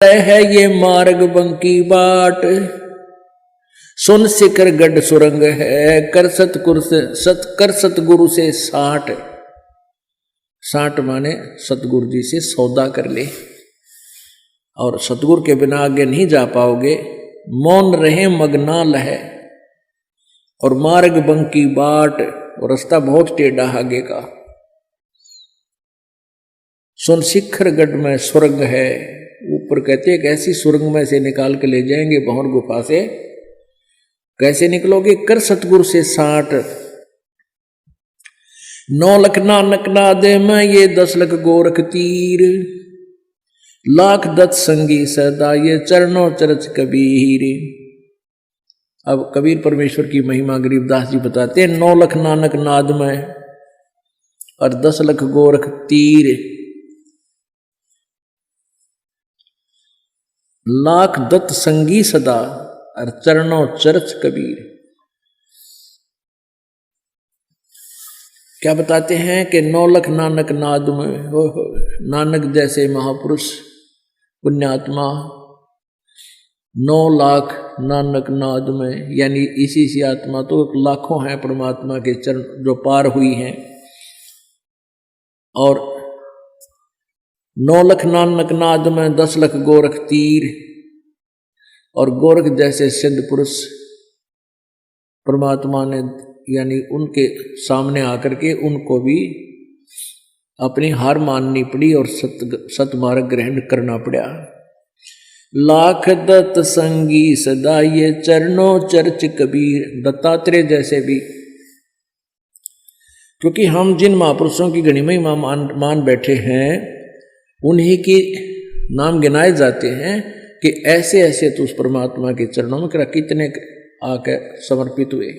है ये मार्ग बंकी बाट, सुन शिखर गढ़ सुरंग है, कर सतगुरु से साठ। साठ माने सतगुरु जी से सौदा कर ले, और सतगुरु के बिना आगे नहीं जा पाओगे। मौन रहे मगना लहे, और मार्ग बंकी बाट, और रास्ता बहुत टेढ़ा आगे का। सुन शिखर गढ़ में सुरंग है, ऊपर कहते एक ऐसी सुरंग में से निकाल के ले जाएंगे भंवर गुफा से। कैसे निकलोगे? कर सतगुरु से साठ। 9 लख नानक नादे में ये 10 लख गोरख तीर, लाख दत्त संगी सदा ये चरणों चरच कबीर। अब कबीर परमेश्वर की महिमा गरीबदास जी बताते हैं, 9 लख नानक नाद में और 10 लख गोरख तीर, लाख दत्त संगी सदा और चरणों चरच कबीर। क्या बताते हैं कि 9 लख नानक नाद में, हो नानक जैसे महापुरुष पुण्यात्मा 9 लाख नानक नाद में, यानी इसी आत्मा तो लाखों हैं परमात्मा के चरण जो पार हुई हैं। और 9 लख नानक नाद में 10 लख गोरख तीर, और गोरख जैसे सिद्ध पुरुष परमात्मा ने यानी उनके सामने आकर के उनको भी अपनी हार माननी पड़ी और सतमार्ग ग्रहण करना पड़ा। लाख दत्त संगी सदा ये चरणों चर्च कबीर, दत्तात्रेय जैसे भी। क्योंकि हम जिन महापुरुषों की गणिमय मान बैठे हैं उन्हीं के नाम गिनाए जाते हैं कि ऐसे ऐसे तो उस परमात्मा के चरणों में कितने आके समर्पित हुए।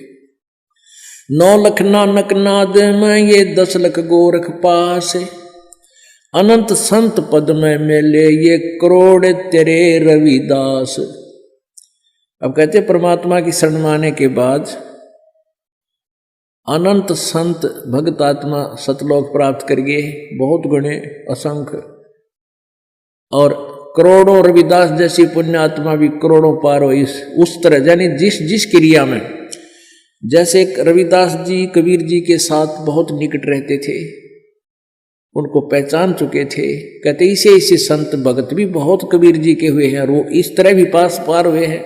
9 लख नानक नाद में ये 10 लख गोरख पास, अनंत संत पद में मिले ये करोड़ तेरे रविदास। अब कहते परमात्मा की शरण माने के बाद अनंत संत भक्त आत्मा सतलोक प्राप्त करिए, बहुत गुणे असंख्य, और करोड़ों रविदास जैसी पुण्य आत्मा भी करोड़ों पार हो। उस तरह यानी जिस क्रिया में, जैसे रविदास जी कबीर जी के साथ बहुत निकट रहते थे, उनको पहचान चुके थे। कहते इसे संत भगत भी बहुत कबीर जी के हुए हैं और वो इस तरह भी पार हुए हैं।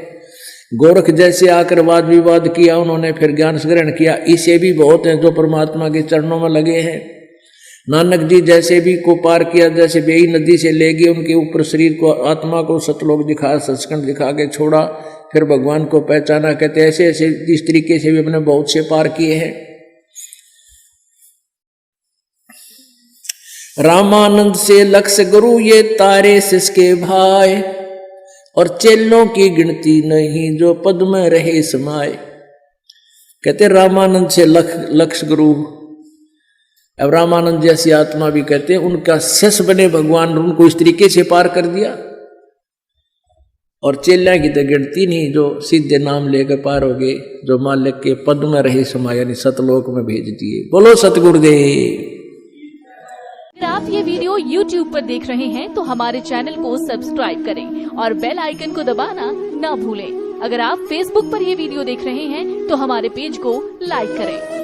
गोरख जैसे आकर वाद विवाद किया उन्होंने, फिर ज्ञान ग्रहण किया, इसे भी बहुत हैं जो परमात्मा के चरणों में लगे हैं। नानक जी जैसे भी को पार किया, जैसे बेई नदी से ले गए उनके ऊपर शरीर को, आत्मा को सतलोक दिखा, सचखंड दिखा के छोड़ा, फिर भगवान को पहचाना। कहते ऐसे ऐसे इस तरीके से भी अपने बहुत से पार किए हैं। रामानंद से लक्ष गुरु ये तारे सिसके भाई, और चेलों की गिनती नहीं जो पद में रहे समाये। कहते रामानंद से लक्ष गुरु। अब रामानंद जैसी आत्मा भी कहते हैं उनका शिष्य बने भगवान, उनको इस तरीके से पार कर दिया। और चेला की तो गिनती नहीं जो सीधे नाम लेकर पार हो गए, जो मालिक के पद में रहे समाये, यानी सतलोक में भेज दिए। बोलो सतगुरुदेव। अगर आप ये वीडियो YouTube पर देख रहे हैं तो हमारे चैनल को सब्सक्राइब करें और बेल आइकन को दबाना ना भूलें। अगर आप Facebook पर ये वीडियो देख रहे हैं तो हमारे पेज को लाइक करें।